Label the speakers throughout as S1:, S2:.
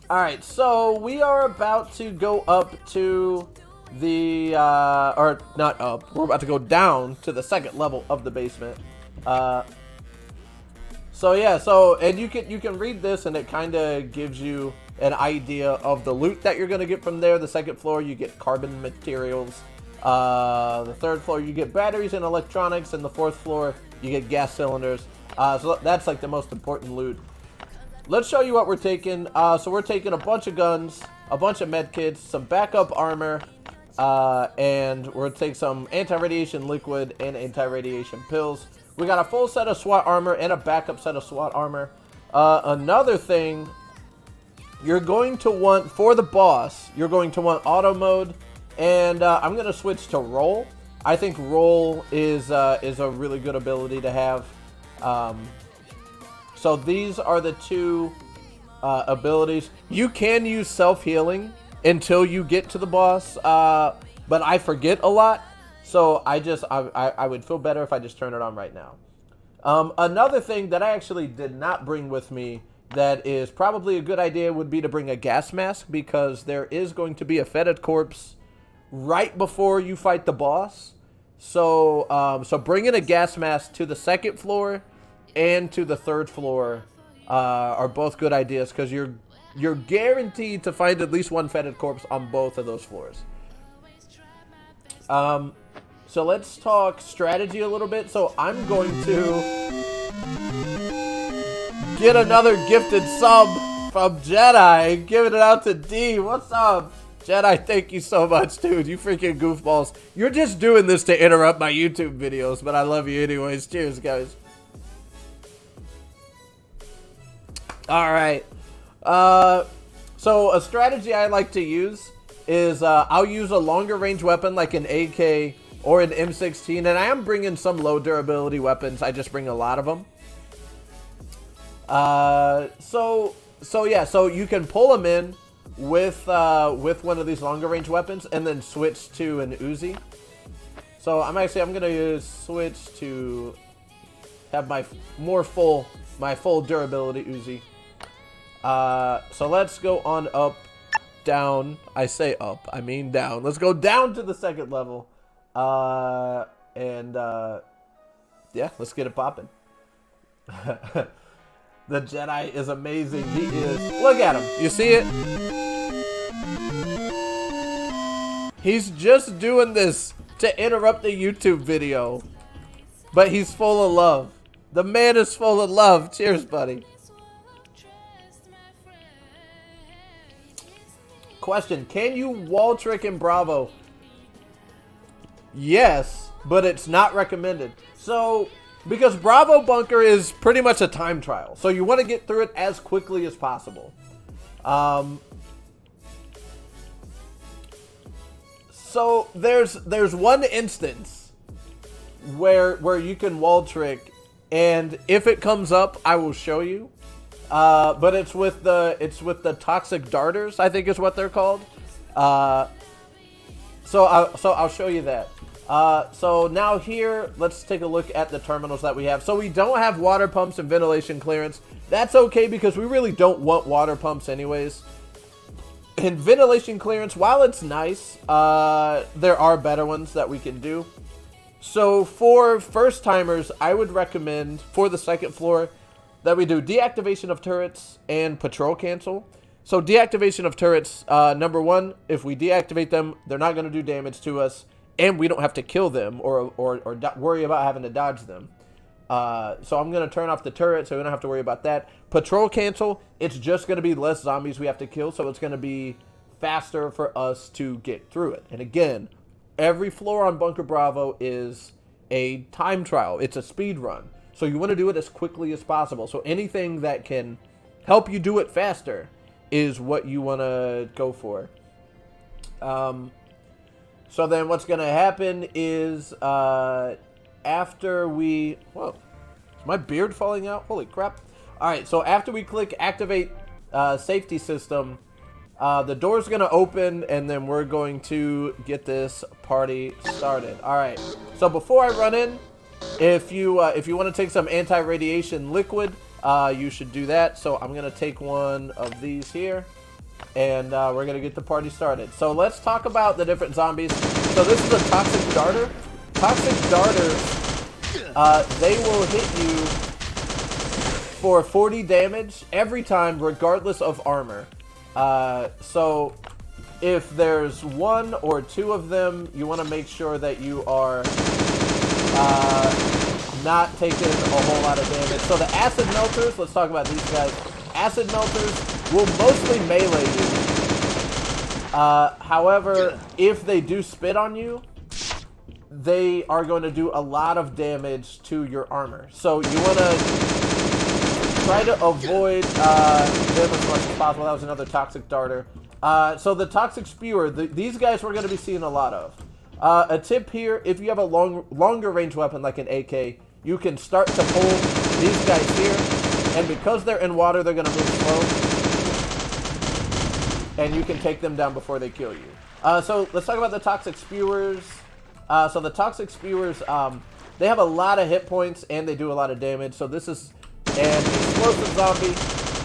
S1: Alright, so we are about to go up to the, or not up, we're about to go down to the second level of the basement. So yeah, and you can read this and it kind of gives you an idea of the loot that you're going to get from there. The second floor, you get carbon materials. The third floor, you get batteries and electronics. And the fourth floor, you get gas cylinders. So that's like the most important loot. Let's show you what we're taking. So we're taking a bunch of guns, a bunch of med kits, some backup armor, and we're gonna take some anti-radiation liquid and anti-radiation pills. We got a full set of SWAT armor and a backup set of SWAT armor. Another thing you're going to want for the boss, you're going to want auto mode, and I'm gonna switch to roll. I think roll is a really good ability to have. So these are the two abilities. You can use self-healing until you get to the boss, but I forget a lot, so I would feel better if I just turn it on right now. Another thing that I actually did not bring with me that is probably a good idea would be to bring a gas mask, because there is going to be a fetid corpse right before you fight the boss. So so bringing a gas mask to the second floor and to the third floor are both good ideas, because you're guaranteed to find at least one fetid corpse on both of those floors. So let's talk strategy a little bit. So I'm going to get another gifted sub from Jedi, giving it out to D. What's up, Jedi? Thank you so much, dude. You freaking goofballs. You're just doing this to interrupt my YouTube videos, but I love you anyways. Cheers, guys. All right. So a strategy I like to use is I'll use a longer range weapon like an AK or an M16, and I am bringing some low durability weapons. I just bring a lot of them. So you can pull them in with one of these longer range weapons and then switch to an Uzi. So I'm gonna switch to have my full durability Uzi. So let's go on up, down. I say up, I mean down. Let's go down to the second level. Yeah, let's get it popping. The Jedi is amazing. He is. Look at him. You see it? He's just doing this to interrupt the YouTube video. But he's full of love. The man is full of love. Cheers, buddy. Question, can you wall trick in Bravo? Yes, but it's not recommended. So, because Bravo Bunker is pretty much a time trial, so you want to get through it as quickly as possible. So there's one instance where you can wall trick, and if it comes up, I will show you. But it's with the toxic darters, I think is what they're called. So I'll show you that. So now here, let's take a look at the terminals that we have. So we don't have water pumps and ventilation clearance. That's okay, because we really don't want water pumps anyways. And ventilation clearance, while it's nice, there are better ones that we can do. So for first timers, I would recommend for the second floor that we do deactivation of turrets and patrol cancel. So deactivation of turrets, number one, if we deactivate them, they're not going to do damage to us, and we don't have to kill them or worry about having to dodge them. So I'm going to turn off the turret, so we don't have to worry about that. Patrol cancel, it's just going to be less zombies we have to kill, so it's going to be faster for us to get through it. And again, every floor on Bunker Bravo is a time trial. It's a speed run. So you want to do it as quickly as possible. So anything that can help you do it faster is what you want to go for. So then what's going to happen is after we... Whoa. Is my beard falling out? Holy crap. Alright, so after we click activate safety system, the door's going to open, and then we're going to get this party started. Alright, so before I run in, if you want to take some anti-radiation liquid, you should do that. So I'm going to take one of these here. and we're going to get the party started. So let's talk about the different zombies. So this is a Toxic Darter. Toxic Darters, they will hit you for 40 damage every time, regardless of armor. So if there's one or two of them, you want to make sure that you are not taking a whole lot of damage. So the Acid Melters, let's talk about these guys. Acid Melters will mostly melee you. However, if they do spit on you, they are going to do a lot of damage to your armor. So you want to try to avoid them as much as possible. That was another Toxic Darter. So the Toxic Spewer, these guys we're going to be seeing a lot of. A tip here, if you have a longer range weapon like an AK, you can start to pull these guys here, and because they're in water, they're going to move slow, and you can take them down before they kill you. So let's talk about the Toxic Spewers. So the Toxic Spewers, they have a lot of hit points, and they do a lot of damage. So this is an explosive zombie.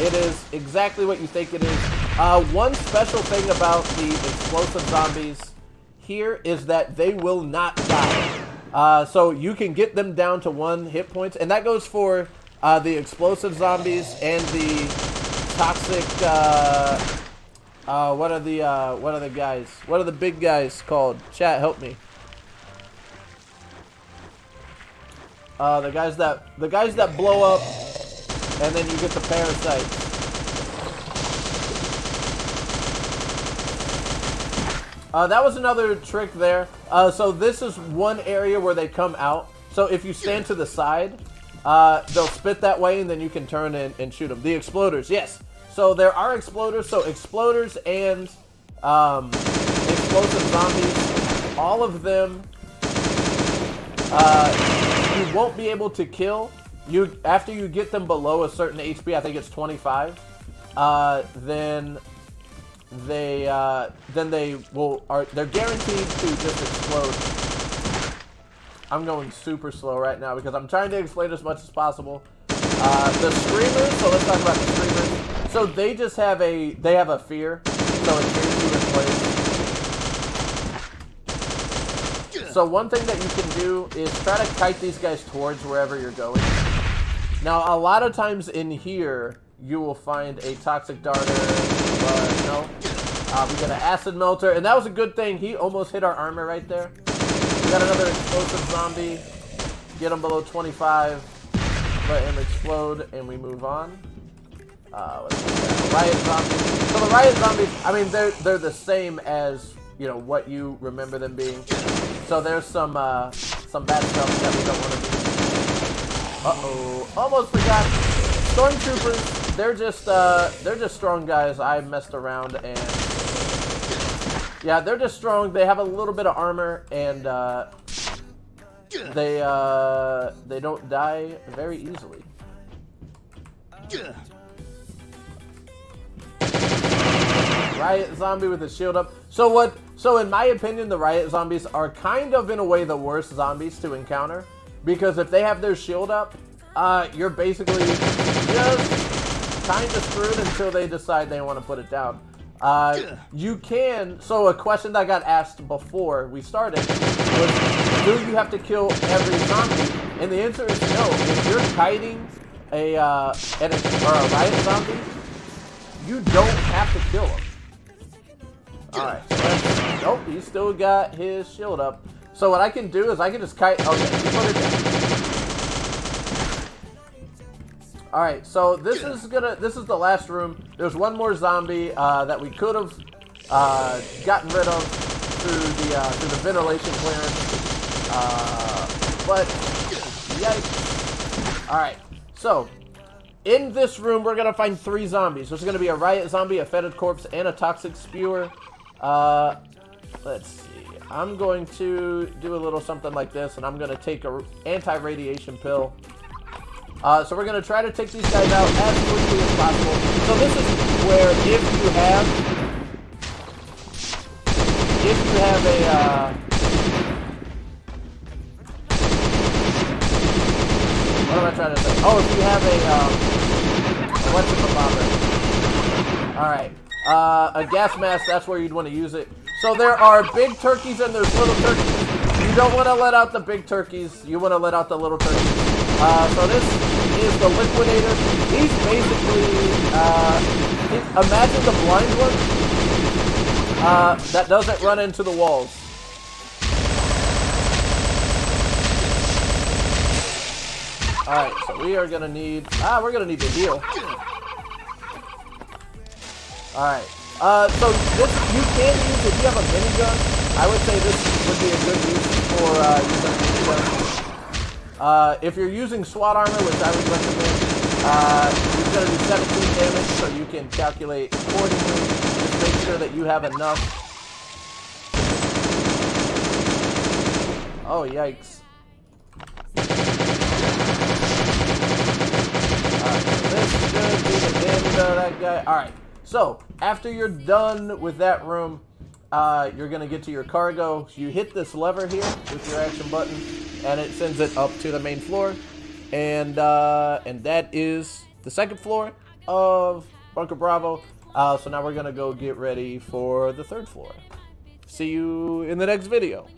S1: It is exactly what you think it is. One special thing about the explosive zombies here is that they will not die. So you can get them down to 1 hit points, and that goes for the explosive zombies and the toxic. What are the guys? What are the big guys called? Chat, help me. The guys that blow up, and then you get the parasites. That was another trick there. So this is one area where they come out. So if you stand to the side, they'll spit that way, and then you can turn and shoot them. The exploders, yes. So there are exploders. So exploders and explosive zombies, all of them, you won't be able to kill. After you get them below a certain HP, I think it's 25. Then they're guaranteed to just explode. I'm going super slow right now because I'm trying to explain as much as possible. The Screamers, so let's talk about the Screamers. So they just have a fear, so it fears you in place. So one thing that you can do is try to kite these guys towards wherever you're going. Now a lot of times in here you will find a Toxic Darter, but no. We got an Acid Melter, and that was a good thing. He almost hit our armor right there. We got another explosive zombie. Get him below 25. Let him explode, and we move on. Let's see that. Riot Zombies. So the Riot Zombies, I mean, they're the same as, you know, what you remember them being. So there's some bad stuff that we don't want to do. Uh-oh. Almost forgot. Stormtroopers, they're just strong guys. I messed around, and yeah, they're just strong. They have a little bit of armor, and they don't die very easily. Riot Zombie with his shield up. So in my opinion, the Riot Zombies are kind of, in a way, the worst zombies to encounter, because if they have their shield up, you're basically just kind of screwed until they decide they want to put it down. You can, so a question that got asked before we started was, do you have to kill every zombie? And the answer is no. If you're kiting a Riot Zombie, you don't have to kill him. Alright, so nope, he's still got his shield up. So what I can do is I can just kite, okay, put it down. Alright, so this is the last room. There's one more zombie that we could have gotten rid of through the ventilation clearance. But yikes. Alright, so in this room we're gonna find 3 zombies. There's gonna be a Riot Zombie, a Fetid Corpse, and a Toxic Spewer. Let's see. I'm going to do a little something like this, and I'm gonna take a anti-radiation pill. So we're going to try to take these guys out as quickly as possible. So this is where if you have a what am I trying to say? Oh, if you have a what's it called? Alright. A gas mask, that's where you'd want to use it. So there are big turkeys and there's little turkeys. You don't want to let out the big turkeys. You want to let out the little turkeys. So this is the liquidator. He's basically, imagine the blind one that doesn't run into the walls. Alright, so we are gonna need, we're gonna need to heal. Alright, so this, you can use, if you have a minigun, I would say this would be a good use for using a minigun. If you're using SWAT armor, which I would recommend, it's gonna do 17 damage, so you can calculate accordingly. Just make sure that you have enough. Oh, yikes. This should be the damage out of that guy. Alright, so after you're done with that room, you're going to get to your cargo. You hit this lever here with your action button, and it sends it up to the main floor. And that is the second floor of Bunker Bravo. So now we're going to go get ready for the third floor. See you in the next video.